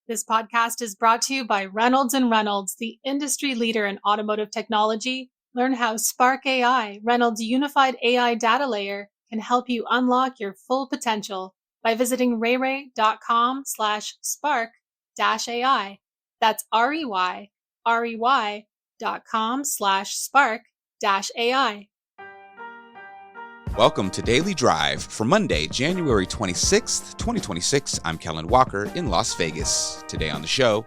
This podcast is brought to you by Reynolds and Reynolds, the industry leader in automotive technology. Learn how Spark AI, Reynolds' unified AI data layer, can help you unlock your full potential by visiting rey.com/spark-AI. That's rey.com/spark-AI. Welcome to Daily Drive for Monday, January 26th, 2026. I'm Kellen Walker in Las Vegas. Today on the show,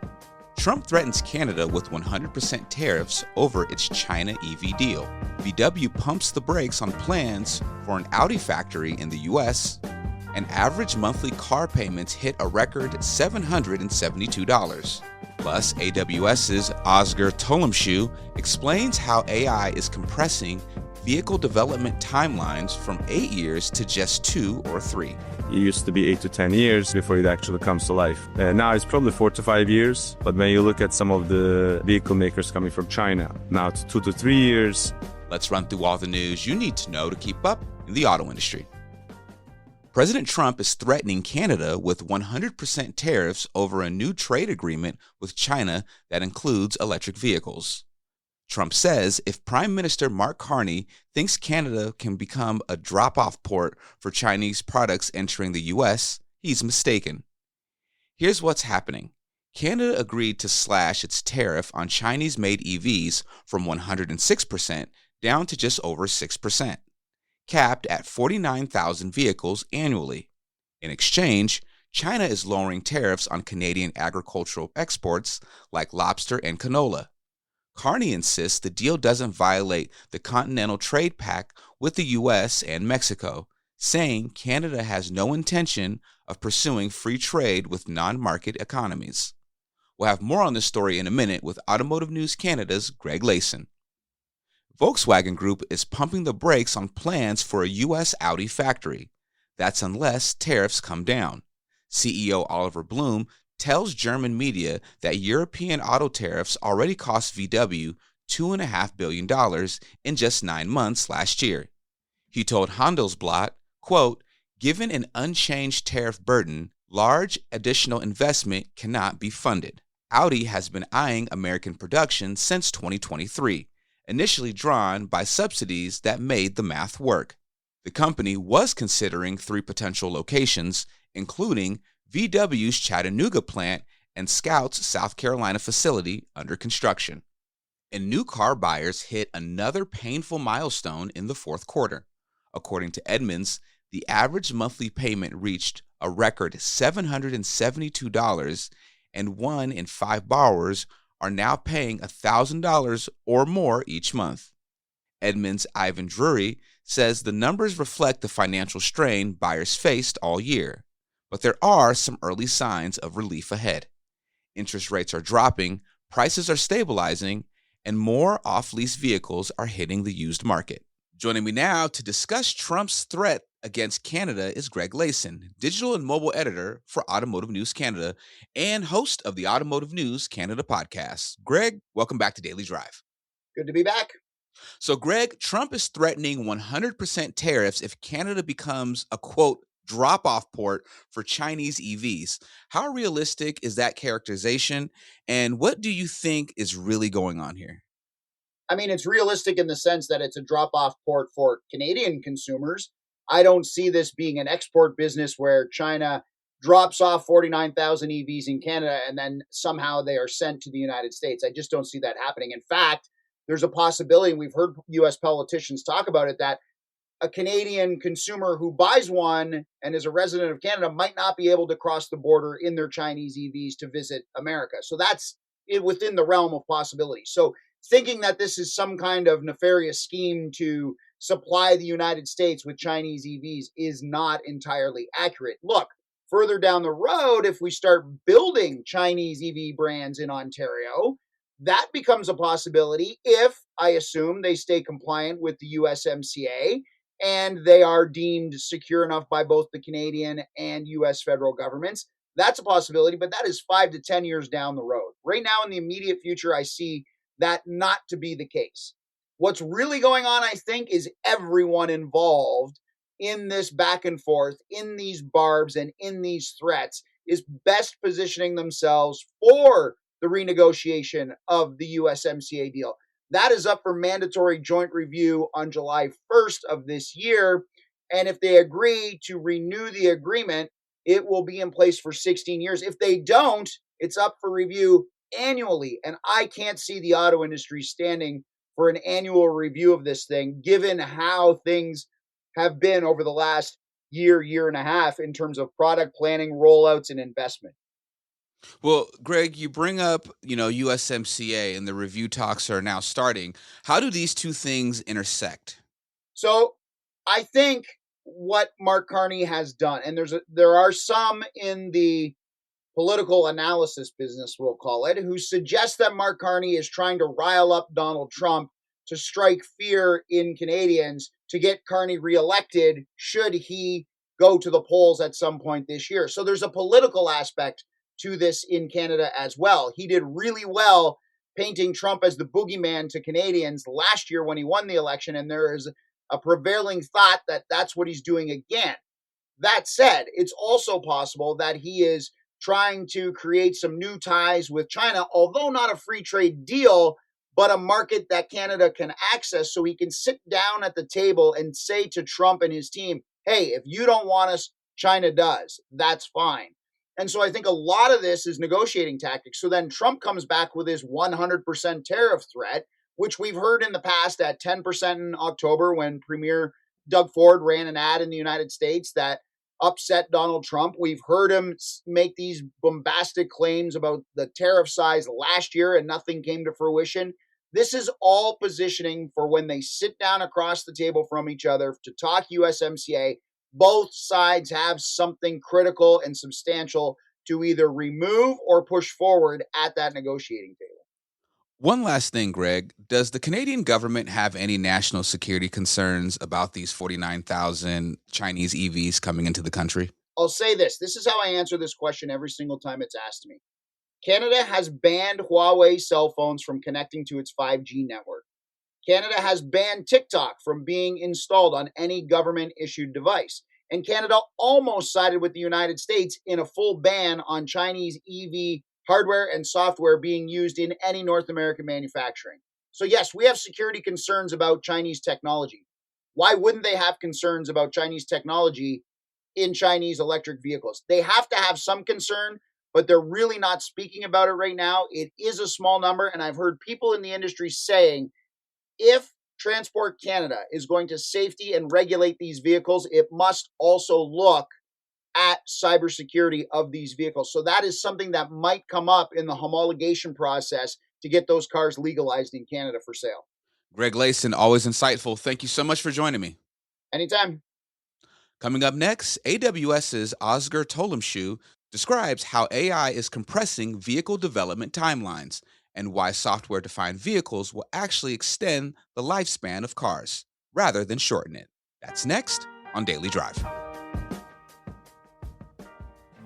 Trump threatens Canada with 100% tariffs over its China EV deal. VW pumps the brakes on plans for an Audi factory in the U.S., and average monthly car payments hit a record $772. Plus, AWS's Oscar Tolumshu explains how AI is compressing vehicle development timelines from 8 years to just 2 or 3. It used to be 8 to 10 years before it actually comes to life. Now it's probably 4 to 5 years, but when you look at some of the vehicle makers coming from China, now it's 2 to 3 years. Let's run through all the news you need to know to keep up in the auto industry. President Trump is threatening Canada with 100% tariffs over a new trade agreement with China that includes electric vehicles. Trump says if Prime Minister Mark Carney thinks Canada can become a drop-off port for Chinese products entering the U.S., he's mistaken. Here's what's happening. Canada agreed to slash its tariff on Chinese-made EVs from 106% down to just over 6%, capped at 49,000 vehicles annually. In exchange, China is lowering tariffs on Canadian agricultural exports like lobster and canola. Carney insists the deal doesn't violate the Continental Trade Pact with the U.S. and Mexico, saying Canada has no intention of pursuing free trade with non-market economies. We'll have more on this story in a minute with Automotive News Canada's Greg Layson. Volkswagen Group is pumping the brakes on plans for a U.S. Audi factory. That's unless tariffs come down. CEO Oliver Bloom tells German media that European auto tariffs already cost VW $2.5 billion in just 9 months last year. He told Handelsblatt, quote, "Given an unchanged tariff burden, large additional investment cannot be funded. Audi has been eyeing American production since 2023, initially drawn by subsidies that made the math work. The company was considering 3 potential locations, including VW's Chattanooga plant and Scout's South Carolina facility under construction." And new car buyers hit another painful milestone in the fourth quarter. According to Edmunds, the average monthly payment reached a record $772, and 1 in 5 borrowers are now paying $1,000 or more each month. Edmunds' Ivan Drury says the numbers reflect the financial strain buyers faced all year. But there are some early signs of relief ahead. Interest rates are dropping, prices are stabilizing, and more off-lease vehicles are hitting the used market. Joining me now to discuss Trump's threat against Canada is Greg Layson, digital and mobile editor for Automotive News Canada and host of the Automotive News Canada podcast. Greg, welcome back to Daily Drive. Good to be back. So, Greg, Trump is threatening 100% tariffs if Canada becomes a, quote, drop-off port for Chinese EVs. How realistic is that characterization, and what do you think is really going on here? I mean, it's realistic in the sense that it's a drop-off port for Canadian consumers. I don't see this being an export business where China drops off 49,000 EVs in Canada and then somehow they are sent to the United States. I just don't see that happening. In fact, there's a possibility, and we've heard U.S. politicians talk about it, that a Canadian consumer who buys one and is a resident of Canada might not be able to cross the border in their Chinese EVs to visit America. So that's within the realm of possibility. So thinking that this is some kind of nefarious scheme to supply the United States with Chinese EVs is not entirely accurate. Look, further down the road, if we start building Chinese EV brands in Ontario, that becomes a possibility if, I assume, they stay compliant with the USMCA and they are deemed secure enough by both the Canadian and U.S. federal governments. That's a possibility, but that is 5 to 10 years down the road. Right now, in the immediate future, I see that not to be the case. What's really going on, I think, is everyone involved in this back and forth, in these barbs and in these threats, is best positioning themselves for the renegotiation of the USMCA deal. That is up for mandatory joint review on July 1st of this year. And if they agree to renew the agreement, it will be in place for 16 years. If they don't, it's up for review annually. And I can't see the auto industry standing for an annual review of this thing, given how things have been over the last year and a half in terms of product planning, rollouts, and investment. Well, Greg, you bring up, USMCA and the review talks are now starting. How do these two things intersect? So I think what Mark Carney has done, and there are some in the political analysis business, we'll call it, who suggest that Mark Carney is trying to rile up Donald Trump to strike fear in Canadians to get Carney reelected should he go to the polls at some point this year. So there's a political aspect to this in Canada as well. He did really well painting Trump as the boogeyman to Canadians last year when he won the election, and there is a prevailing thought that that's what he's doing again. That said, it's also possible that he is trying to create some new ties with China, although not a free trade deal, but a market that Canada can access so he can sit down at the table and say to Trump and his team, hey, if you don't want us, China does. That's fine. And so I think a lot of this is negotiating tactics. So then Trump comes back with his 100% tariff threat, which we've heard in the past at 10% in October when Premier Doug Ford ran an ad in the United States that upset Donald Trump. We've heard him make these bombastic claims about the tariff size last year and nothing came to fruition. This is all positioning for when they sit down across the table from each other to talk USMCA. Both sides have something critical and substantial to either remove or push forward at that negotiating table. One last thing, Greg. Does the Canadian government have any national security concerns about these 49,000 Chinese EVs coming into the country? I'll say this. This is how I answer this question every single time it's asked me. Canada has banned Huawei cell phones from connecting to its 5G network. Canada has banned TikTok from being installed on any government-issued device. And Canada almost sided with the United States in a full ban on Chinese EV hardware and software being used in any North American manufacturing. So yes, we have security concerns about Chinese technology. Why wouldn't they have concerns about Chinese technology in Chinese electric vehicles? They have to have some concern, but they're really not speaking about it right now. It is a small number, and I've heard people in the industry saying if Transport Canada is going to safety and regulate these vehicles, it must also look at cybersecurity of these vehicles. So that is something that might come up in the homologation process to get those cars legalized in Canada for sale. Greg Layson, always insightful. Thank you so much for joining me. Anytime. Coming up next, AWS's Oscar Tolumshu describes how AI is compressing vehicle development timelines and why software-defined vehicles will actually extend the lifespan of cars rather than shorten it. That's next on Daily Drive.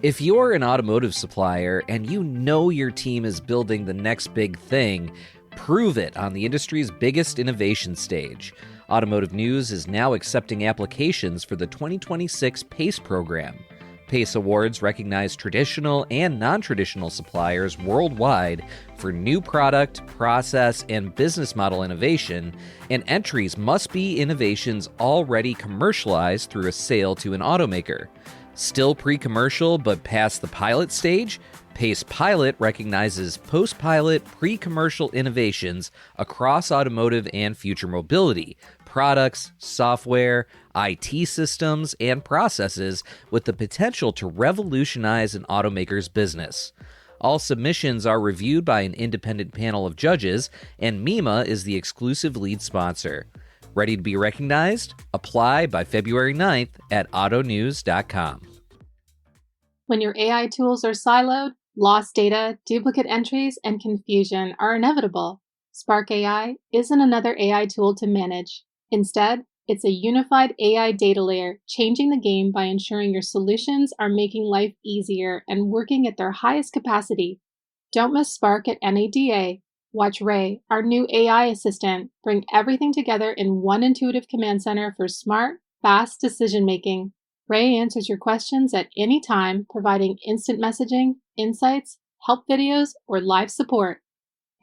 If you're an automotive supplier and you know your team is building the next big thing, prove it on the industry's biggest innovation stage. Automotive News is now accepting applications for the 2026 PACE program. PACE Awards recognize traditional and non-traditional suppliers worldwide for new product, process, and business model innovation, and entries must be innovations already commercialized through a sale to an automaker. Still pre-commercial but past the pilot stage? PACE Pilot recognizes post-pilot, pre-commercial innovations across automotive and future mobility, products, software, IT systems, and processes with the potential to revolutionize an automaker's business. All submissions are reviewed by an independent panel of judges, and MEMA is the exclusive lead sponsor. Ready to be recognized? Apply by February 9th at autonews.com. When your AI tools are siloed, lost data, duplicate entries, and confusion are inevitable. Spark AI isn't another AI tool to manage. Instead, it's a unified AI data layer, changing the game by ensuring your solutions are making life easier and working at their highest capacity. Don't miss Spark at NADA. Watch Ray, our new AI assistant, bring everything together in one intuitive command center for smart, fast decision-making. Ray answers your questions at any time, providing instant messaging, insights, help videos, or live support.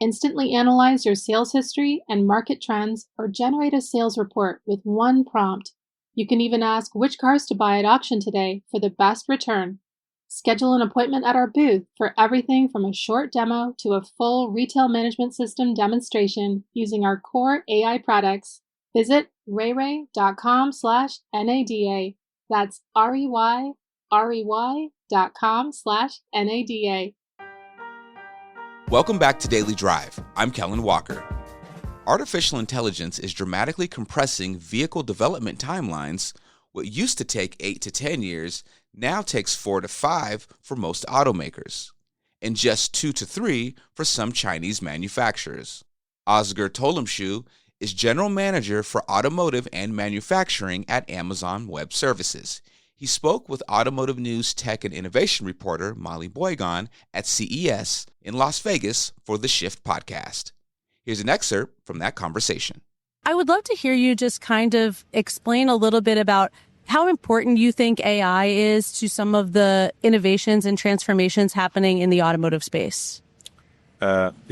Instantly analyze your sales history and market trends, or generate a sales report with one prompt. You can even ask which cars to buy at auction today for the best return. Schedule an appointment at our booth for everything from a short demo to a full retail management system demonstration using our core AI products. Visit rayray.com/NADA. That's REYREY.com/NADA. Welcome back to Daily Drive. I'm Kellen Walker. Artificial intelligence is dramatically compressing vehicle development timelines. What used to take 8 to 10 years now takes 4 to 5 for most automakers, and just 2 to 3 for some Chinese manufacturers. Oscar Tolemshu is General Manager for Automotive and Manufacturing at Amazon Web Services. He spoke with Automotive News Tech and Innovation reporter Molly Boygon at CES in Las Vegas for the Shift podcast. Here's an excerpt from that conversation. I would love to hear you just kind of explain a little bit about how important you think AI is to some of the innovations and transformations happening in the automotive space. It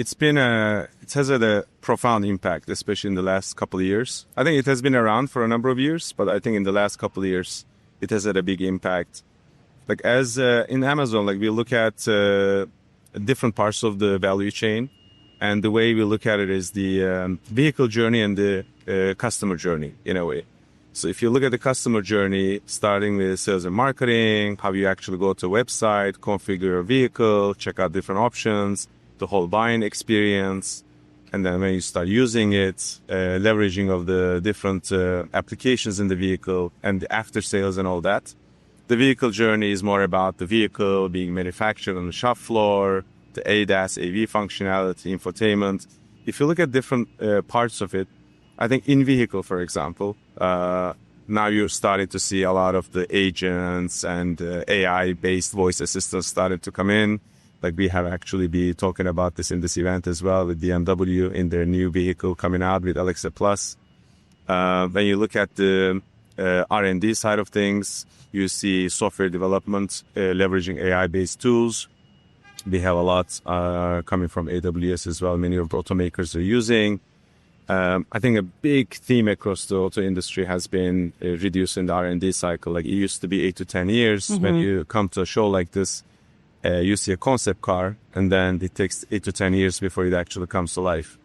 has had a profound impact, especially in the last couple of years. I think it has been around for a number of years, but I think in the last couple of years, it has had a big impact. Like as in Amazon, like we look at different parts of the value chain, and the way we look at it is the vehicle journey and the customer journey in a way. So if you look at the customer journey, starting with sales and marketing, how you actually go to a website, configure a vehicle, check out different options, the whole buying experience, and then when you start using it, leveraging of the different applications in the vehicle and the after sales and all that. The vehicle journey is more about the vehicle being manufactured on the shop floor, the ADAS, AV functionality, infotainment. If you look at different parts of it, I think in vehicle, for example, now you're starting to see a lot of the agents and AI-based voice assistants started to come in. Like we have actually been talking about this in this event as well with BMW in their new vehicle coming out with Alexa Plus. When you look at the R&D side of things, you see software development leveraging AI-based tools. We have a lot coming from AWS as well. Many of the automakers are using. I think a big theme across the auto industry has been reducing the R&D cycle. Like it used to be 8 to 10 years. Mm-hmm. When you come to a show like this, you see a concept car, and then it takes 8 to 10 years before it actually comes to life.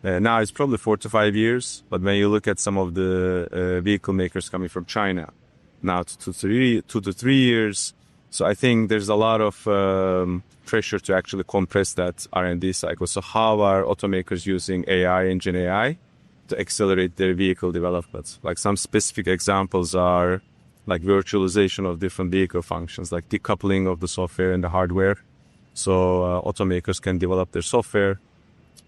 Now it's probably 4 to 5 years, but when you look at some of the vehicle makers coming from China, now 2 to 3 years. So I think there's a lot of pressure to actually compress that R&D cycle. So how are automakers using AI and Gen AI to accelerate their vehicle development? Like some specific examples are like virtualization of different vehicle functions, like decoupling of the software and the hardware. So automakers can develop their software,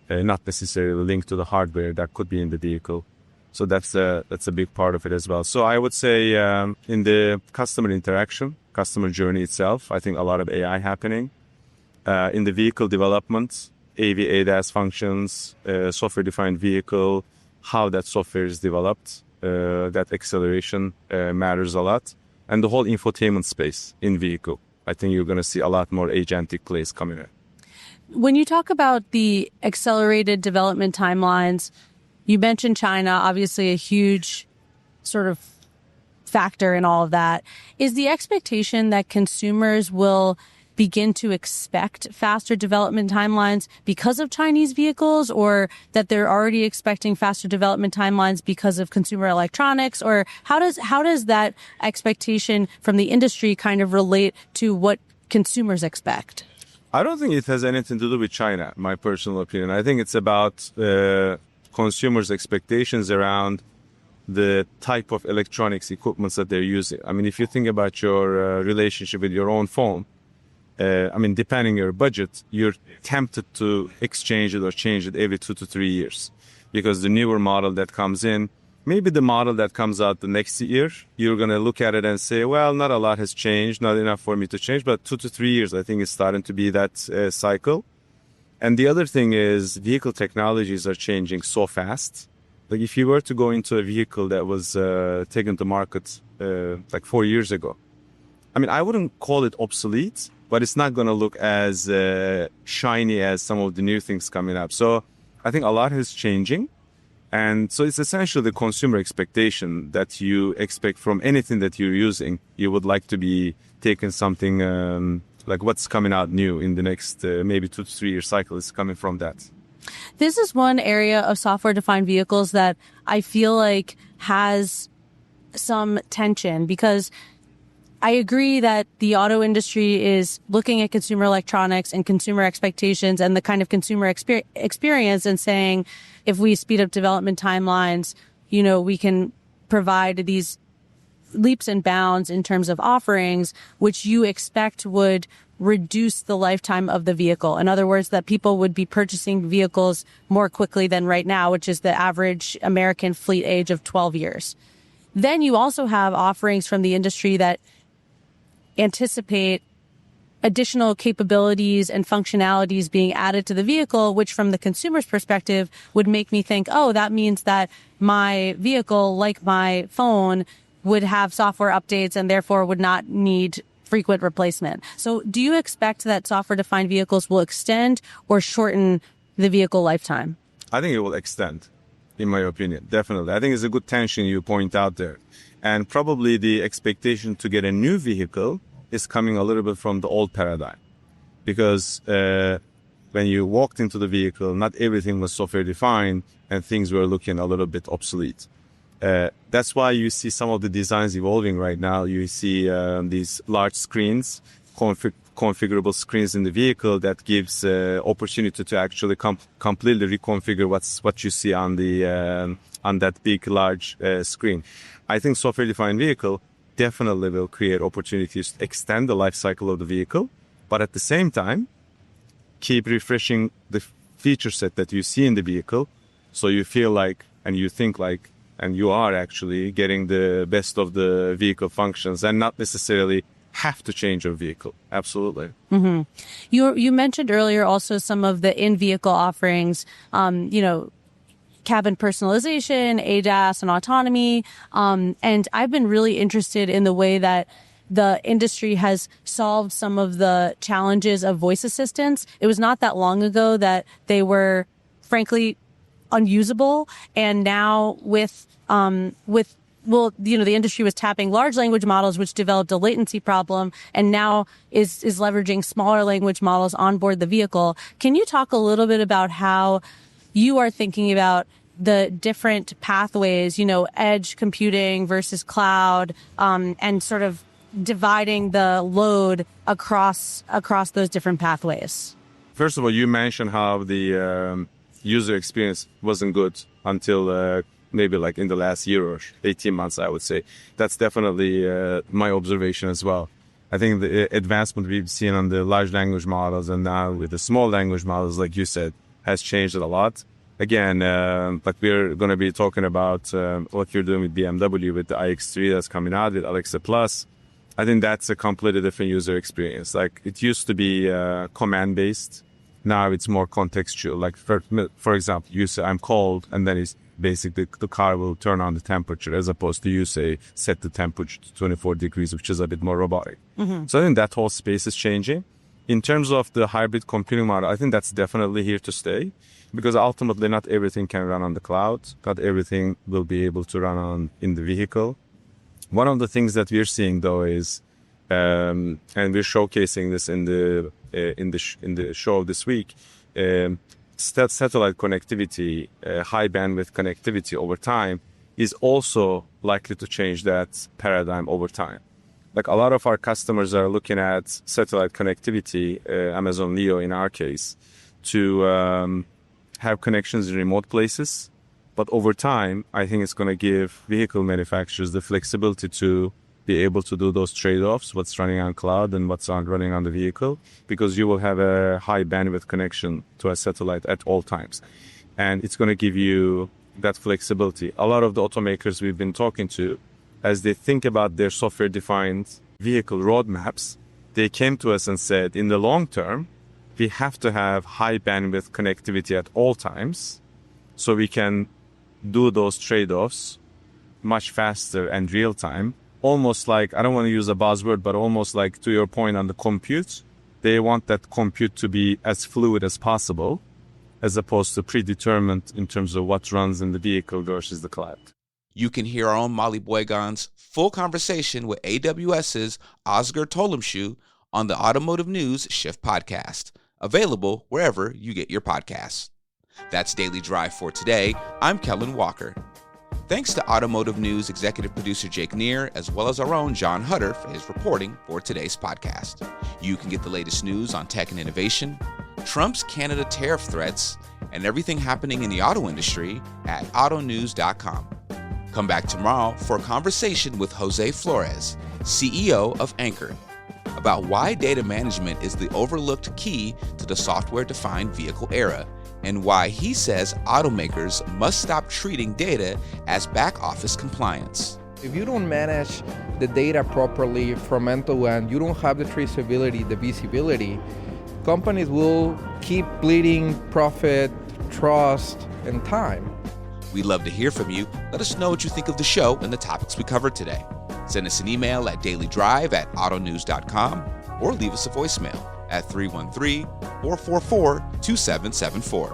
not necessarily linked to the hardware that could be in the vehicle. So that's a big part of it as well. So I would say in the customer interaction, customer journey itself, I think a lot of AI happening. In the vehicle development, AV, ADAS functions, software-defined vehicle, how that software is developed, that acceleration matters a lot. And the whole infotainment space in vehicle, I think you're going to see a lot more agentic plays coming in. When you talk about the accelerated development timelines, you mentioned China, obviously a huge sort of factor in all of that. Is the expectation that consumers will begin to expect faster development timelines because of Chinese vehicles, or that they're already expecting faster development timelines because of consumer electronics? Or how does that expectation from the industry kind of relate to what consumers expect? I don't think it has anything to do with China, my personal opinion. I think it's about consumers' expectations around the type of electronics equipments that they're using. I mean, if you think about your relationship with your own phone, depending on your budget, you're tempted to exchange it or change it every 2 to 3 years, because the newer model that comes in, maybe the model that comes out the next year, you're going to look at it and say, well, not a lot has changed, not enough for me to change, but 2 to 3 years, I think it's starting to be that cycle. And the other thing is vehicle technologies are changing so fast, Like if you were to go into a vehicle that was taken to market like 4 years ago, I mean, I wouldn't call it obsolete, but it's not going to look as shiny as some of the new things coming up. So I think a lot is changing. And so it's essentially the consumer expectation that you expect from anything that you're using. You would like to be taking something like what's coming out new in the next maybe 2 to 3 year cycle is coming from that. This is one area of software-defined vehicles that I feel like has some tension, because I agree that the auto industry is looking at consumer electronics and consumer expectations and the kind of consumer experience and saying, if we speed up development timelines, you know, we can provide these leaps and bounds in terms of offerings, which you expect would reduce the lifetime of the vehicle. In other words, that people would be purchasing vehicles more quickly than right now, which is the average American fleet age of 12 years. Then you also have offerings from the industry that anticipate additional capabilities and functionalities being added to the vehicle, which from the consumer's perspective would make me think, oh, that means that my vehicle, like my phone, would have software updates and therefore would not need frequent replacement. So do you expect that software-defined vehicles will extend or shorten the vehicle lifetime? I think it will extend, in my opinion, definitely. I think it's a good tension you point out there. And probably the expectation to get a new vehicle is coming a little bit from the old paradigm. Because when you walked into the vehicle, not everything was software defined and things were looking a little bit obsolete. That's why you see some of the designs evolving right now. You see these large screens, configurable screens in the vehicle that gives opportunity to actually completely reconfigure what you see on the on that big large screen. I think software-defined vehicle definitely will create opportunities to extend the life cycle of the vehicle, but at the same time, keep refreshing the feature set that you see in the vehicle, so you feel like and you think like and you are actually getting the best of the vehicle functions and not necessarily have to change your vehicle. Absolutely. Mm-hmm. You mentioned earlier also some of the in-vehicle offerings, cabin personalization, ADAS, and autonomy. And I've been really interested in the way that the industry has solved some of the challenges of voice assistants. It was not that long ago that they were, frankly, unusable. And now the industry was tapping large language models, which developed a latency problem, and now is leveraging smaller language models on board the vehicle. Can you talk a little bit about how you are thinking about the different pathways, edge computing versus cloud, and sort of dividing the load across those different pathways? First of all, you mentioned how the user experience wasn't good until maybe like in the last year or 18 months, I would say. That's definitely my observation as well. I think the advancement we've seen on the large language models and now with the small language models, like you said, has changed it a lot. Again, like we're going to be talking about what you're doing with BMW with the iX3 that's coming out with Alexa Plus. I think that's a completely different user experience. Like it used to be command-based. Now it's more contextual. Like for example, you say I'm cold, and then it's basically the car will turn on the temperature, as opposed to you say set the temperature to 24 degrees, which is a bit more robotic. Mm-hmm. So I think that whole space is changing. In terms of the hybrid computing model, I think that's definitely here to stay, because ultimately not everything can run on the cloud. Not everything will be able to run in the vehicle. One of the things that we're seeing though is, and we're showcasing this in the show this week, satellite connectivity, high bandwidth connectivity over time is also likely to change that paradigm over time. Like a lot of our customers are looking at satellite connectivity, Amazon Leo in our case, to have connections in remote places. But over time, I think it's going to give vehicle manufacturers the flexibility to be able to do those trade-offs, what's running on cloud and what's running on the vehicle, because you will have a high bandwidth connection to a satellite at all times. And it's going to give you that flexibility. A lot of the automakers we've been talking to, as they think about their software-defined vehicle roadmaps, they came to us and said, in the long term, we have to have high bandwidth connectivity at all times so we can do those trade-offs much faster and real time. Almost like, I don't want to use a buzzword, but almost like to your point on the compute, they want that compute to be as fluid as possible, as opposed to predetermined in terms of what runs in the vehicle versus the cloud. You can hear our own Molly Boygan's full conversation with AWS's Oscar Tolemshu on the Automotive News Shift podcast, available wherever you get your podcasts. That's Daily Drive for today. I'm Kellen Walker. Thanks to Automotive News executive producer Jake Neer, as well as our own John Hutter for his reporting for today's podcast. You can get the latest news on tech and innovation, Trump's Canada tariff threats, and everything happening in the auto industry at autonews.com. Come back tomorrow for a conversation with Jose Flores, CEO of Anchor, about why data management is the overlooked key to the software-defined vehicle era, and why he says automakers must stop treating data as back-office compliance. If you don't manage the data properly from end to end, you don't have the traceability, the visibility, companies will keep bleeding profit, trust, and time. We'd love to hear from you. Let us know what you think of the show and the topics we covered today. Send us an email at dailydrive@autonews.com or leave us a voicemail at 313-444-2774.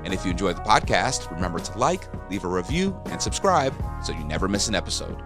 And if you enjoy the podcast, remember to like, leave a review, and subscribe so you never miss an episode.